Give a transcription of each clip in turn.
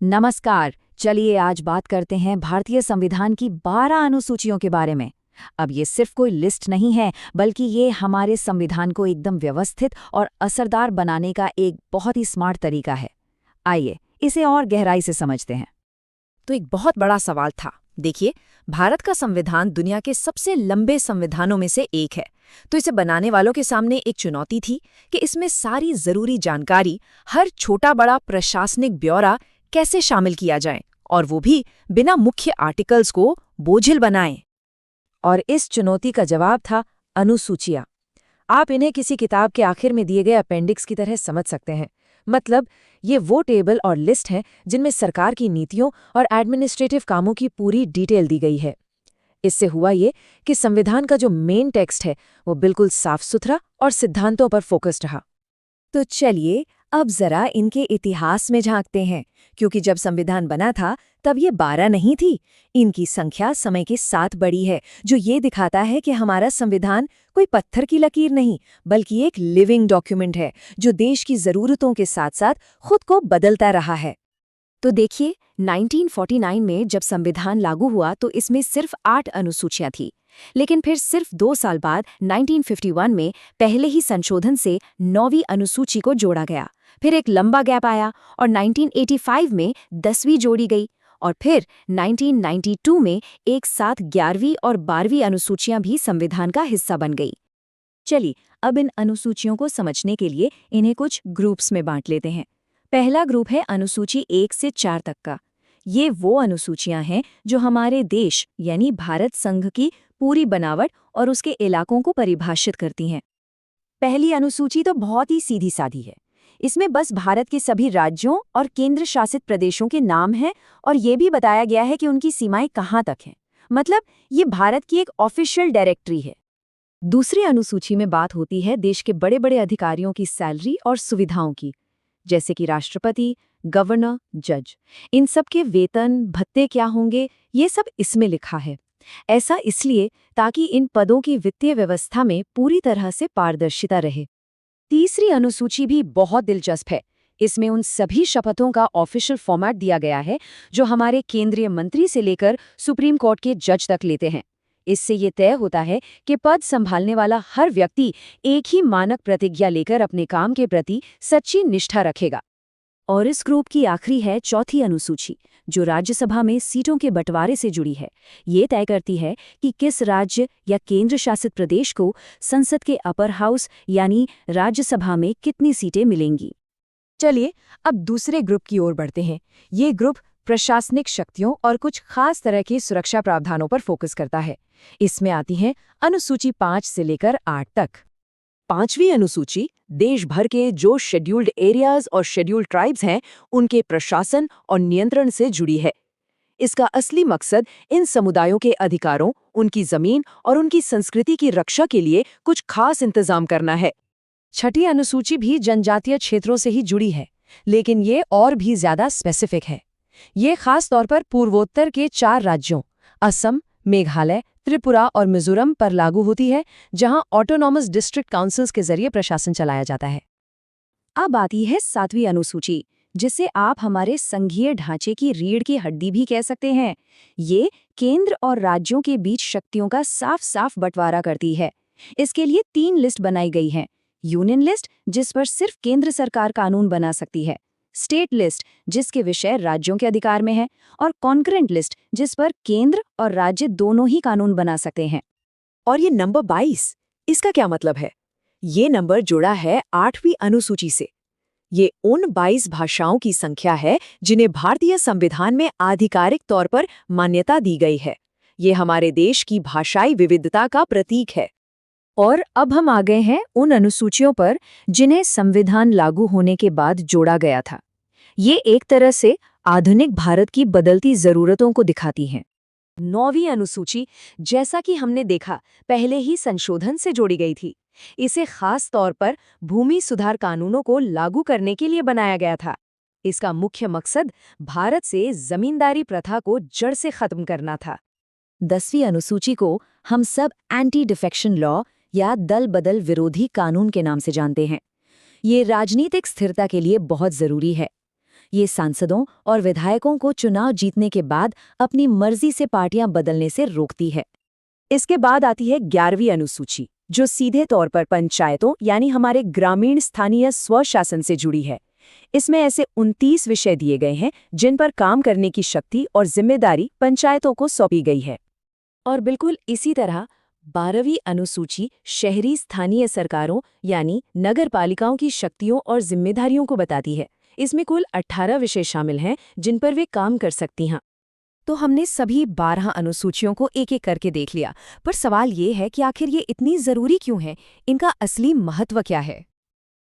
नमस्कार। चलिए आज बात करते हैं भारतीय संविधान की 12 अनुसूचियों के बारे में। अब ये सिर्फ कोई लिस्ट नहीं है, बल्कि ये हमारे संविधान को एकदम व्यवस्थित और असरदार बनाने का एक बहुत ही स्मार्ट तरीका है। आइए इसे और गहराई से समझते हैं। तो एक बहुत बड़ा सवाल था। देखिए, भारत का संविधान दुनिया के सबसे लंबे संविधानों में से एक है। तो इसे बनाने वालों के सामने एक चुनौती थी कि इसमें सारी जरूरी जानकारी, हर छोटा बड़ा प्रशासनिक ब्यौरा कैसे शामिल किया जाए, और वो भी बिना मुख्य आर्टिकल्स को बोझिल बनाएं। और इस चुनौती का जवाब था अनुसूचियां। आप इन्हें किसी किताब के आखिर में दिए गए अपेंडिक्स की तरह समझ सकते हैं। मतलब ये वो टेबल और लिस्ट हैं जिनमें सरकार की नीतियों और एडमिनिस्ट्रेटिव कामों की पूरी डिटेल दी गई है। इससे हुआ ये कि संविधान का जो मेन टेक्स्ट है वो बिल्कुल साफ सुथरा और सिद्धांतों पर फोकस्ड रहा। तो चलिए अब जरा इनके इतिहास में झांकते हैं, क्योंकि जब संविधान बना था तब ये 12 नहीं थी। इनकी संख्या समय के साथ बढ़ी है, जो ये दिखाता है कि हमारा संविधान कोई पत्थर की लकीर नहीं, बल्कि एक लिविंग डॉक्यूमेंट है जो देश की जरूरतों के साथ साथ खुद को बदलता रहा है। तो देखिए, 1949 में जब संविधान लागू हुआ तो इसमें सिर्फ 8 अनुसूचियां थी। लेकिन फिर सिर्फ 2 साल बाद 1951 में पहले ही संशोधन से 9वीं अनुसूची को जोड़ा गया। फिर एक लंबा गैप आया और 1985 में 10वीं जोड़ी गई, और फिर 1992 में एक साथ 11वीं और 12वीं अनुसूचियां भी संविधान का हिस्सा बन गई। चलिए अब इन अनुसूचियों को समझने के लिए इन्हें कुछ ग्रुप्स में बांट लेते हैं। पहला ग्रुप है अनुसूची 1 से 4 तक का। ये वो अनुसूचियां हैं जो हमारे देश यानी भारत संघ की पूरी बनावट और उसके इलाकों को परिभाषित करती हैं। पहली अनुसूची तो बहुत ही सीधी सादी है। इसमें बस भारत के सभी राज्यों और केंद्र शासित प्रदेशों के नाम हैं, और ये भी बताया गया है कि उनकी सीमाएं कहाँ तक हैं। मतलब ये भारत की एक ऑफिशियल डायरेक्टरी है। दूसरी अनुसूची में बात होती है देश के बड़े बड़े अधिकारियों की सैलरी और सुविधाओं की, जैसे कि राष्ट्रपति, गवर्नर, जज। इन सब के वेतन भत्ते क्या होंगे, ये सब इसमें लिखा है। ऐसा इसलिए ताकि इन पदों की वित्तीय व्यवस्था में पूरी तरह से पारदर्शिता रहे। तीसरी अनुसूची भी बहुत दिलचस्प है। इसमें उन सभी शपथों का ऑफिशियल फॉर्मेट दिया गया है जो हमारे केंद्रीय मंत्री से लेकर सुप्रीम कोर्ट के जज तक लेते हैं। इससे ये तय होता है कि पद संभालने वाला हर व्यक्ति एक ही मानक प्रतिज्ञा लेकर अपने काम के प्रति सच्ची निष्ठा रखेगा। और इस ग्रुप की आखिरी है चौथी अनुसूची, जो राज्यसभा में सीटों के बंटवारे से जुड़ी है। ये तय करती है कि किस राज्य या केंद्र शासित प्रदेश को संसद के अपर हाउस यानी राज्यसभा में कितनी सीटें मिलेंगी। चलिए अब दूसरे ग्रुप की ओर बढ़ते हैं। ये ग्रुप प्रशासनिक शक्तियों और कुछ खास तरह के सुरक्षा प्रावधानों पर फोकस करता है। इसमें आती हैं अनुसूची 5 से लेकर 8 तक। 5वीं अनुसूची देश भर के जो शेड्यूल्ड एरियाज और शेड्यूल्ड ट्राइब्स हैं उनके प्रशासन और नियंत्रण से जुड़ी है। इसका असली मकसद इन समुदायों के अधिकारों, उनकी जमीन और उनकी संस्कृति की रक्षा के लिए कुछ खास इंतजाम करना है। छठी अनुसूची भी जनजातीय क्षेत्रों से ही जुड़ी है, लेकिन ये और भी ज्यादा स्पेसिफिक है। ये खास तौर पर पूर्वोत्तर के 4 राज्यों असम, मेघालय, त्रिपुरा और मिजोरम पर लागू होती है, जहां ऑटोनॉमस डिस्ट्रिक्ट काउंसिल्स के जरिए प्रशासन चलाया जाता है। अब आती है 7वीं अनुसूची, जिसे आप हमारे संघीय ढांचे की रीढ़ की हड्डी भी कह सकते हैं। ये केंद्र और राज्यों के बीच शक्तियों का साफ साफ बंटवारा करती है। इसके लिए 3 लिस्ट बनाई गई हैं। यूनियन लिस्ट, जिस पर सिर्फ केंद्र सरकार कानून बना सकती है, स्टेट लिस्ट, जिसके विषय राज्यों के अधिकार में है, और कॉन्करेंट लिस्ट, जिस पर केंद्र और राज्य दोनों ही कानून बना सकते हैं। और ये नंबर 22, इसका क्या मतलब है? ये नंबर जुड़ा है 8वीं अनुसूची से। ये उन 22 भाषाओं की संख्या है जिन्हें भारतीय संविधान में आधिकारिक तौर पर मान्यता दी गई है। ये हमारे देश की भाषाई विविधता का प्रतीक है। और अब हम आ गए हैं उन अनुसूचियों पर जिन्हें संविधान लागू होने के बाद जोड़ा गया था। ये एक तरह से आधुनिक भारत की बदलती जरूरतों को दिखाती हैं। 9वीं अनुसूची, जैसा कि हमने देखा, पहले ही संशोधन से जोड़ी गई थी। इसे खास तौर पर भूमि सुधार कानूनों को लागू करने के लिए बनाया गया था। इसका मुख्य मकसद भारत से जमींदारी प्रथा को जड़ से खत्म करना था। 10वीं अनुसूची को हम सब एंटी डिफेक्शन लॉ या दल बदल विरोधी कानून के नाम से जानते हैं। ये राजनीतिक स्थिरता के लिए बहुत जरूरी है। ये सांसदों और विधायकों को चुनाव जीतने के बाद अपनी मर्जी से पार्टियां बदलने से रोकती है। इसके बाद आती है 11वीं अनुसूची, जो सीधे तौर पर पंचायतों यानी हमारे ग्रामीण स्थानीय स्वशासन से जुड़ी है। इसमें ऐसे 29 विषय दिए गए हैं जिन पर काम करने की शक्ति और जिम्मेदारी पंचायतों को सौंपी गई है। और बिल्कुल इसी तरह 12वीं अनुसूची शहरी स्थानीय सरकारों यानी नगर पालिकाओं की शक्तियों और जिम्मेदारियों को बताती है। इसमें कुल 18 विषय शामिल हैं जिन पर वे काम कर सकती हैं। तो हमने सभी 12 अनुसूचियों को एक एक करके देख लिया, पर सवाल ये है कि आखिर ये इतनी जरूरी क्यों है? इनका असली महत्व क्या है?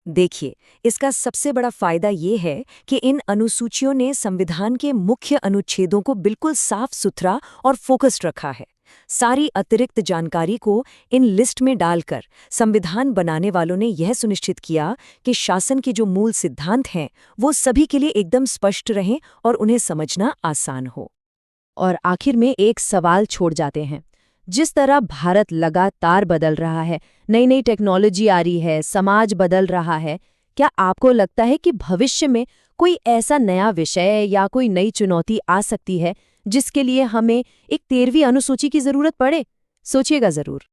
देखिए, इसका सबसे बड़ा फायदा ये है कि इन अनुसूचियों ने संविधान के मुख्य अनुच्छेदों को बिल्कुल साफ सुथरा और फोकस्ड रखा है। सारी अतिरिक्त जानकारी को इन लिस्ट में डालकर संविधान बनाने वालों ने यह सुनिश्चित किया कि शासन के जो मूल सिद्धांत हैं वो सभी के लिए एकदम स्पष्ट रहें और उन्हें समझना आसान हो। और आखिर में एक सवाल छोड़ जाते हैं। जिस तरह भारत लगातार बदल रहा है, नई नई टेक्नोलॉजी आ रही है, समाज बदल रहा है, क्या आपको लगता है कि भविष्य में कोई ऐसा नया विषय या कोई नई चुनौती आ सकती है जिसके लिए हमें एक 13वीं अनुसूची की जरूरत पड़े? सोचिएगा जरूर।